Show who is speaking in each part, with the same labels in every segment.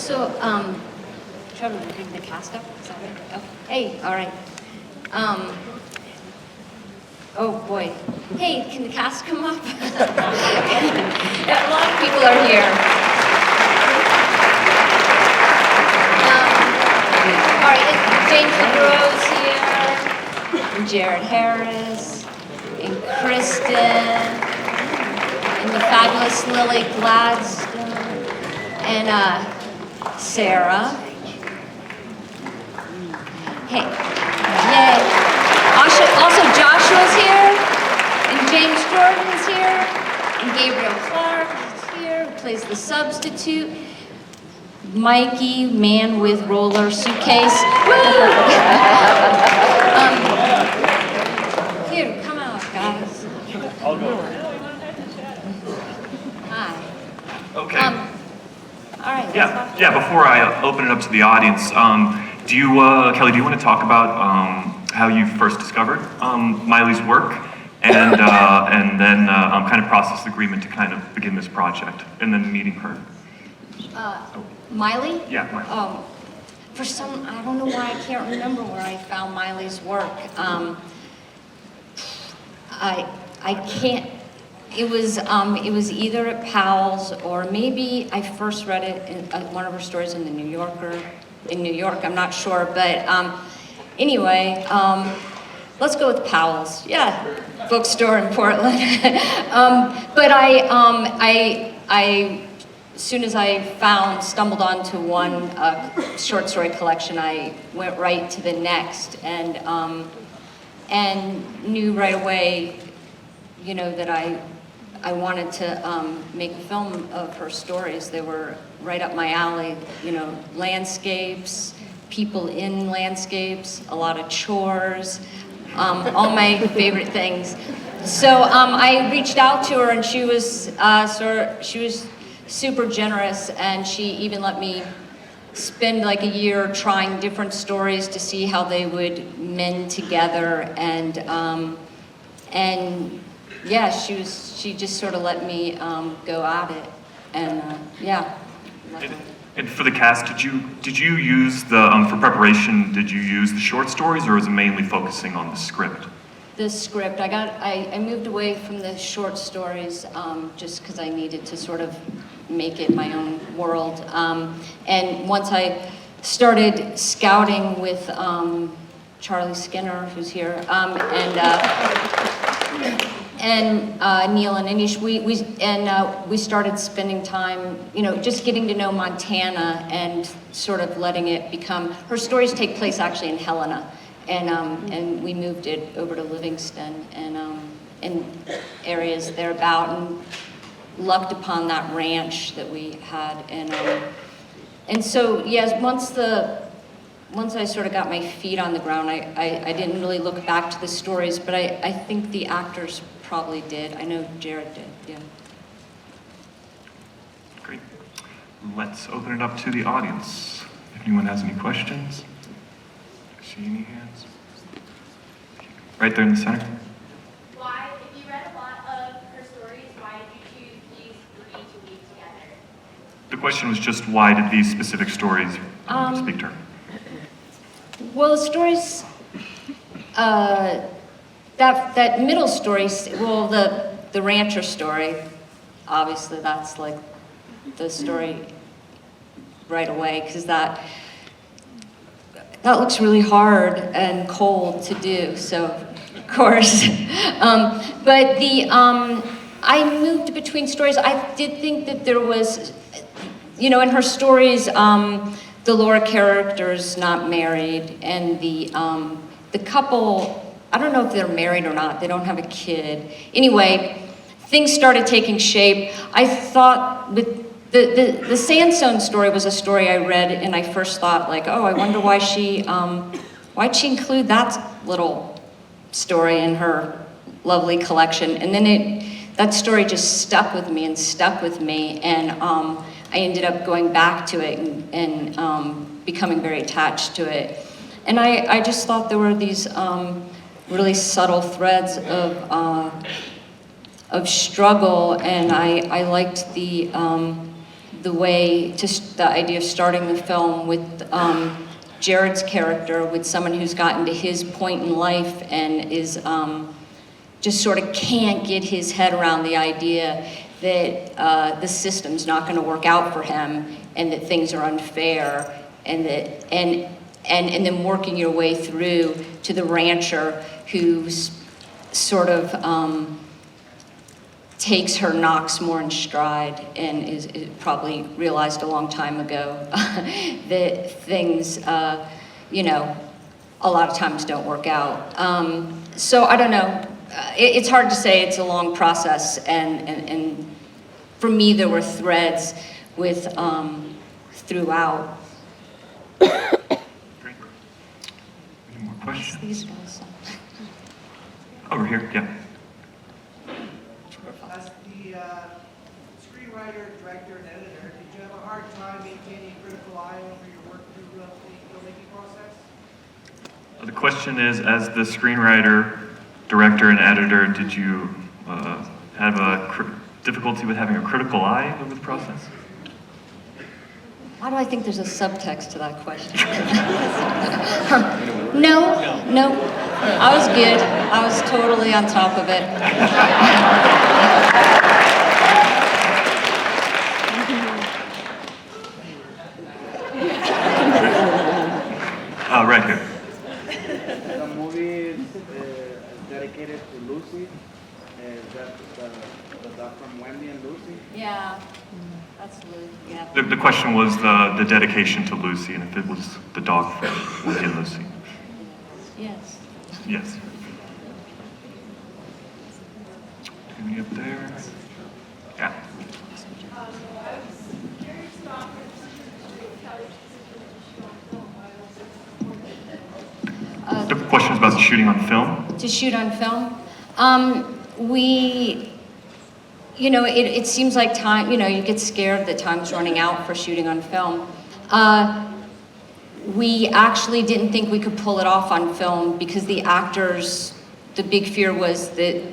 Speaker 1: So, try to bring the cast up. Is that right? Oh, hey, all right. Oh boy. Hey, can the cast come up? Yeah, a lot of people are here. All right, James LaRose here, and Jared Harris, and Kristen, and the fabulous Lily Gladstone, and Sarah. Hey, yay. Also Joshua's here, and James Jordan's here, and Gabriel Clark is here, who plays the substitute. Mikey, man with roller suitcase. Here, come out, guys.
Speaker 2: I'll go.
Speaker 1: Hi.
Speaker 2: Okay.
Speaker 1: All right.
Speaker 2: Yeah. Before I open it up to the audience, do you, Kelly, do you want to talk about how you first discovered Miley's work, and then kind of process the agreement to kind of begin this project, and then meeting her?
Speaker 1: Miley?
Speaker 2: Yeah, Miley.
Speaker 1: For some, I don't know why I can't remember where I found Miley's work. I can't. It was either at Powell's or maybe I first read it in one of her stories in the New Yorker in New York. I'm not sure, but anyway, let's go with Powell's. Yeah, bookstore in Portland. But as soon as I stumbled onto one short story collection, I went right to the next, and knew right away, you know, that I wanted to make a film of her stories. They were right up my alley, you know, landscapes, people in landscapes, a lot of chores, all my favorite things. So I reached out to her, and she was super generous, and she even let me spend like a year trying different stories to see how they would mend together, and yeah, she just sort of let me go at it, and yeah.
Speaker 2: And for the cast, did you use the for preparation? Did you use the short stories, or was it mainly focusing on the script?
Speaker 1: The script. I moved away from the short stories just because I needed to sort of make it my own world. And once I started scouting with Charlie Skinner, who's here, and Neil and Anish, we started spending time, you know, just getting to know Montana and sort of letting it become. Her stories take place actually in Helena. And we moved it over to Livingston and areas thereabout, and lucked upon that ranch that we had, and so yes, once I sort of got my feet on the ground, I didn't really look back to the stories, but I think the actors probably did. I know Jared did. Yeah.
Speaker 2: Great. Let's open it up to the audience. If anyone has any questions. See any hands? Right there in the center.
Speaker 3: Why, if you read a lot of her stories, why did you choose these three to weave together?
Speaker 2: The question was just why did these specific stories speak to her?
Speaker 1: Well, the stories, that middle story, well, the rancher story, obviously that's like the story right away, because that looks really hard and cold to do, so of course. But I moved between stories. I did think that there was, you know, in her stories, the Laura character's not married, and the couple, I don't know if they're married or not, they don't have a kid. Anyway, things started taking shape. I thought with the Sandstone story was a story I read, and I first thought, like, oh, I wonder why'd she include that little story in her lovely collection. And then that story just stuck with me, and I ended up going back to it and becoming very attached to it. And I just thought there were these really subtle threads of struggle, and I liked the the idea of starting the film with Jared's character, with someone who's gotten to his point in life and is just sort of can't get his head around the idea that the system's not going to work out for him and that things are unfair, and then working your way through to the rancher who's sort of takes her knocks more in stride and is probably realized a long time ago that things, you know, a lot of times don't work out. So I don't know. It's hard to say. It's a long process, and for me there were threads with throughout.
Speaker 2: Great. Any more questions?
Speaker 1: These guys.
Speaker 2: Over here, yeah.
Speaker 4: As the screenwriter, director, and editor, did you have a hard time maintaining a critical eye over your work through the filmmaking process?
Speaker 2: The question is, as the screenwriter, director, and editor, did you have a difficulty with having a critical eye over the process?
Speaker 1: Why do I think there's a subtext to that question? No. I was good. I was totally on top of it.
Speaker 2: Right here.
Speaker 5: The movie is dedicated to Lucy. That's the dog from Wendy and Lucy.
Speaker 1: Yeah, that's Lucy. Yeah.
Speaker 2: The question was the dedication to Lucy, and if it was the dog from Wendy and Lucy.
Speaker 1: Yes.
Speaker 2: Yes. Any up there? Yeah.
Speaker 3: I was curious about your decision to Kelly's decision to shoot on film. Why was it
Speaker 2: The question is about the shooting on film.
Speaker 1: To shoot on film, you know, it seems like time, you know, you get scared that time's running out for shooting on film. We actually didn't think we could pull it off on film because the actors, the big fear was that by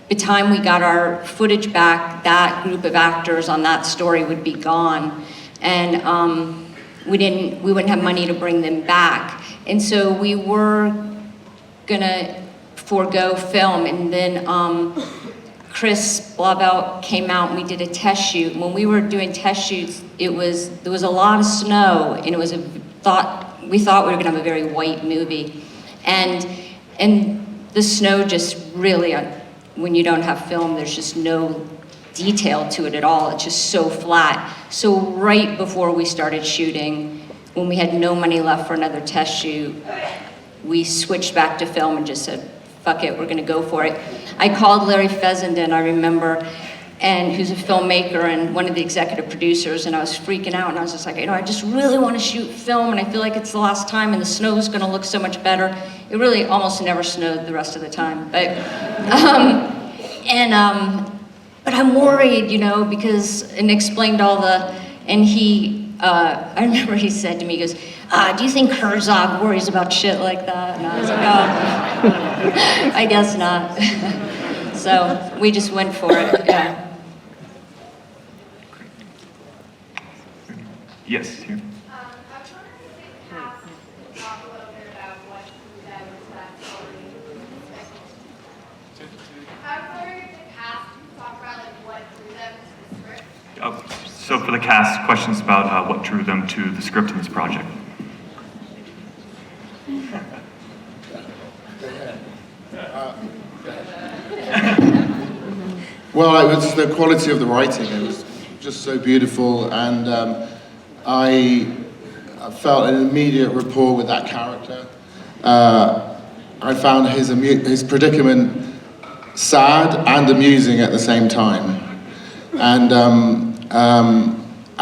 Speaker 1: the time we got our footage back, that group of actors on that story would be gone. And we wouldn't have money to bring them back. And so we were gonna forego film, and then Chris Blauvelt came out and we did a test shoot. When we were doing test shoots, there was a lot of snow, and it was we thought we were gonna have a very white movie. And the snow just really, when you don't have film, there's just no detail to it at all. It's just so flat. So right before we started shooting, when we had no money left for another test shoot, we switched back to film and just said, fuck it, we're gonna go for it. I called Larry Fessenden, I remember, and who's a filmmaker and one of the executive producers, and I was freaking out, and I was just like, you know, I just really want to shoot film, and I feel like it's the last time, and the snow's gonna look so much better. It really almost never snowed the rest of the time, but but I'm worried, you know, because, and explained all and he, I remember he said to me, he goes, do you think Herzog worries about shit like that? And I was like, oh, I guess not. So we just went for it, yeah.
Speaker 2: Yes, here.
Speaker 3: I was wondering if you could talk a little bit about what drew them to that story. I was wondering if the cast could talk about like what drew them to the script.
Speaker 2: So for the cast, questions about what drew them to the script in this project.
Speaker 6: Well, it was the quality of the writing. It was just so beautiful, and I felt an immediate rapport with that character. I found his predicament sad and amusing at the same time. And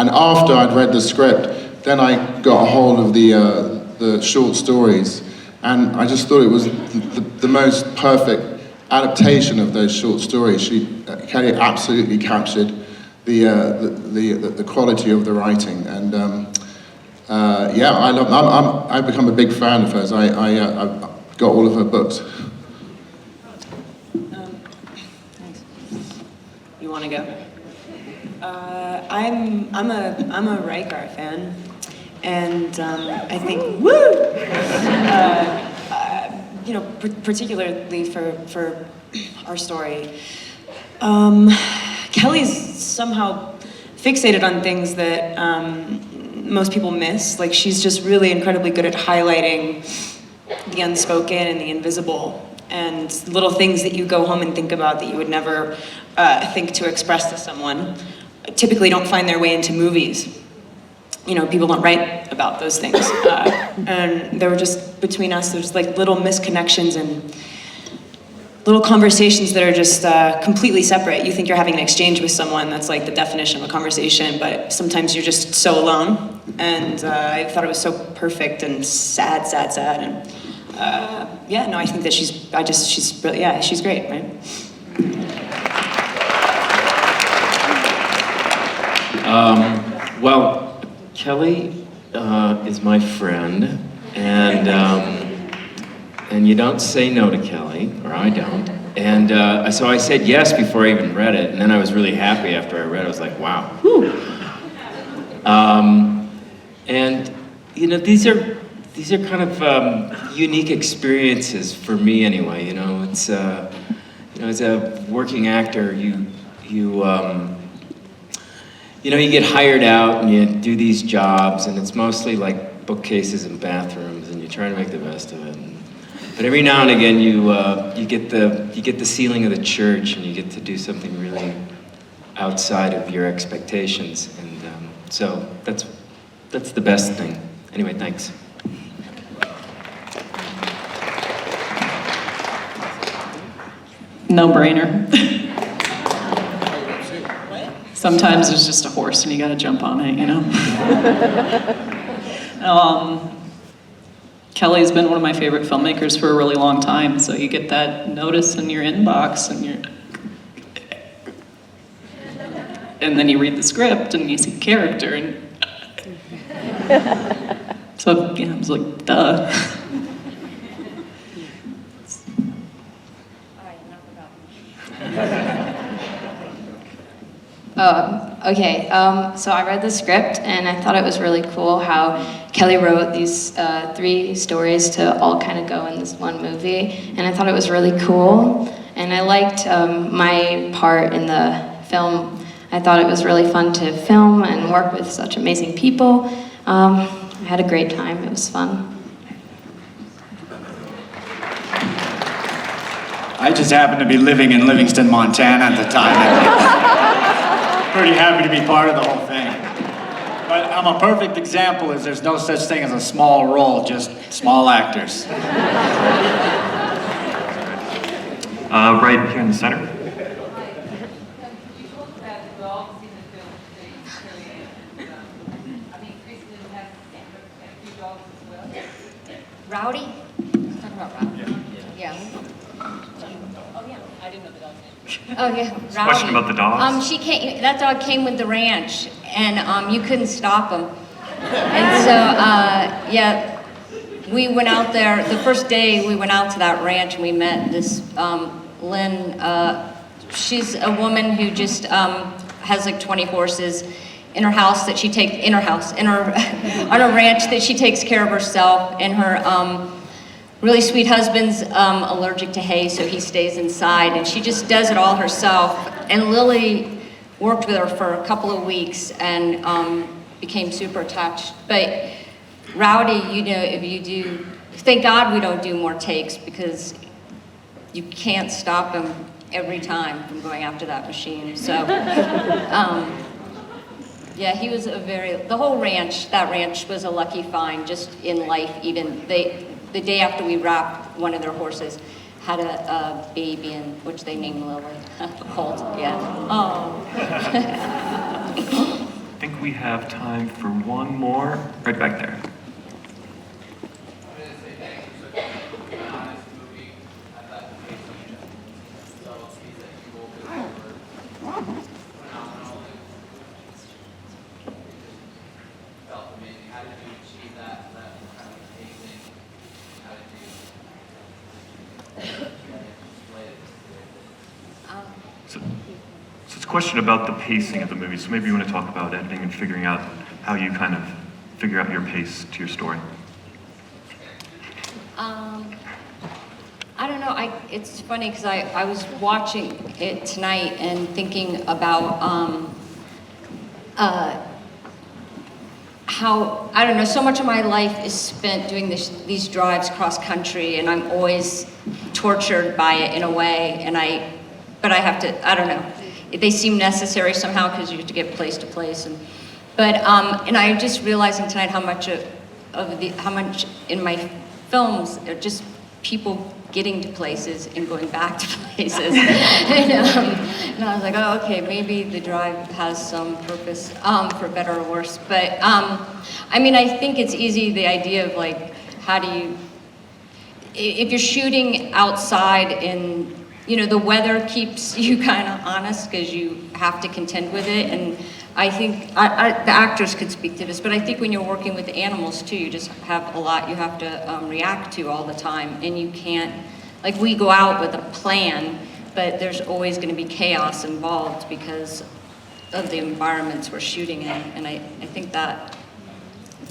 Speaker 6: after I'd read the script, then I got a hold of the short stories, and I just thought it was the most perfect adaptation of those short stories. Kelly absolutely captured the quality of the writing, and yeah, I've become a big fan of hers. I've got all of her books.
Speaker 7: You want to go? I'm a Riker fan, and I think you know, particularly for our story, Kelly's somehow fixated on things that most people miss. Like, she's just really incredibly good at highlighting the unspoken and the invisible, and little things that you go home and think about that you would never think to express to someone typically don't find their way into movies. You know, people don't write about those things. And there were just, between us, there's like little misconnections and little conversations that are just completely separate. You think you're having an exchange with someone, that's like the definition of a conversation, but sometimes you're just so alone. And I thought it was so perfect and sad, and yeah, no, I think that she's really, yeah, she's great, right?
Speaker 8: Well, Kelly is my friend, and you don't say no to Kelly, or I don't. And so I said yes before I even read it, and then I was really happy after I read it. I was like, wow. Whew. And you know, these are kind of unique experiences for me anyway. You know, it's you know, as a working actor, you know, you get hired out and you do these jobs, and it's mostly like bookcases and bathrooms, and you try to make the best of it. But every now and again, you get the ceiling of the church, and you get to do something really outside of your expectations, and so that's the best thing. Anyway, thanks.
Speaker 9: No-brainer. Sometimes there's just a horse and you gotta jump on it, you know? Kelly's been one of my favorite filmmakers for a really long time, so you get that notice in your inbox and then you read the script and you see character, and so yeah, I was like, duh.
Speaker 1: Okay, so I read the script and I thought it was really cool how Kelly wrote these 3 stories to all kind of go in this one movie, and I thought it was really cool, and I liked my part in the film. I thought it was really fun to film and work with such amazing people. I had a great time, it was fun.
Speaker 10: I just happened to be living in Livingston, Montana at the time. Pretty happy to be part of the whole thing. But I'm a perfect example, as there's no such thing as a small role, just small actors.
Speaker 2: Right here in the center.
Speaker 11: You talked about the dogs in the film today. I think Kristen has a few dogs as well.
Speaker 1: Rowdy? Let's talk about Rowdy. Yeah.
Speaker 9: Oh yeah, I didn't know the dog's name.
Speaker 1: Oh yeah, Rowdy.
Speaker 2: Question about the dogs?
Speaker 1: That dog came with the ranch, and you couldn't stop him. And so, yeah, we went out there, the first day we went out to that ranch and we met this Lynn, she's a woman who just has like 20 horses in her house that she takes, on her ranch that she takes care of herself, and her really sweet husband's allergic to hay, so he stays inside, and she just does it all herself. And Lily worked with her for a couple of weeks and became super attached. But Rowdy, you know, if you do, thank God we don't do more takes, because you can't stop him every time from going after that machine. So, yeah, he was the whole ranch, that ranch was a lucky find just in life. Even the day after we wrapped, one of their horses had a baby, which they named Lily. Colt, yeah. Oh.
Speaker 2: I think we have time for one more. Right back there. question about the pacing of the movie. So maybe you want to talk about editing and figuring out how you kind of figure out your pace to your story.
Speaker 1: I don't know, it's funny because I was watching it tonight and thinking about how, I don't know, so much of my life is spent doing these drives cross country, and I'm always tortured by it in a way, but I have to, I don't know, they seem necessary somehow because you have to get place to place, and I'm just realizing tonight how much how much in my films are just people getting to places and going back to places. And I was like, oh, okay, maybe the drive has some purpose, for better or worse. But I mean, I think it's easy, the idea of like, how do you, if you're shooting outside in, the weather keeps you kind of honest because you have to contend with it. And I think the actors could speak to this, but I think when you're working with animals too, you just have a lot you have to react to all the time, and you can't, like we go out with a plan, but there's always going to be chaos involved because of the environments we're shooting in, and I think that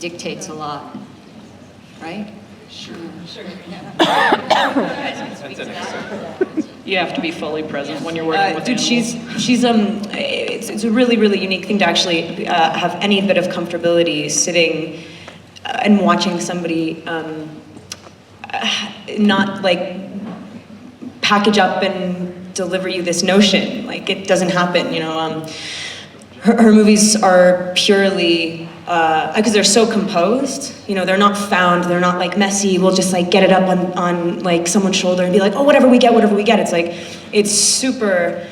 Speaker 1: dictates a lot, right? Sure.
Speaker 9: You have to be fully present when you're working with
Speaker 7: Dude,
Speaker 9: animals.
Speaker 7: it's a really, really unique thing to actually have any bit of comfortability sitting and watching somebody not like package up and deliver you this notion. Like, it doesn't happen, her movies are purely, because they're so composed, they're not found, they're not like messy, we'll just like get it up on like someone's shoulder and be like, oh, whatever we get. It's like, it's super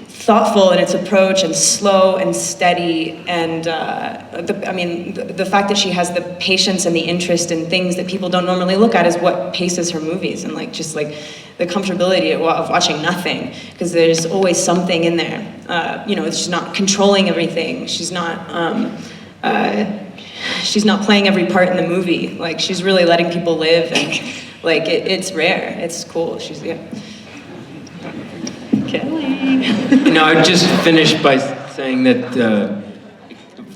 Speaker 7: thoughtful in its approach and slow and steady, and the fact that she has the patience and the interest in things that people don't normally look at is what paces her movies, and like just like the comfortability of watching nothing, because there's always something in there. She's not controlling everything. She's not playing every part in the movie. Like, she's really letting people live, and like it's rare. It's cool.
Speaker 9: Kelly.
Speaker 8: I'd just finish by saying that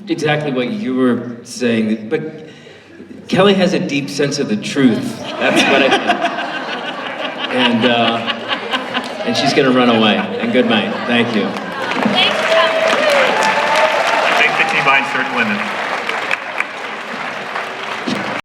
Speaker 8: exactly what you were saying, but Kelly has a deep sense of the truth. That's what I think. And she's gonna run away. And good night. Thank you.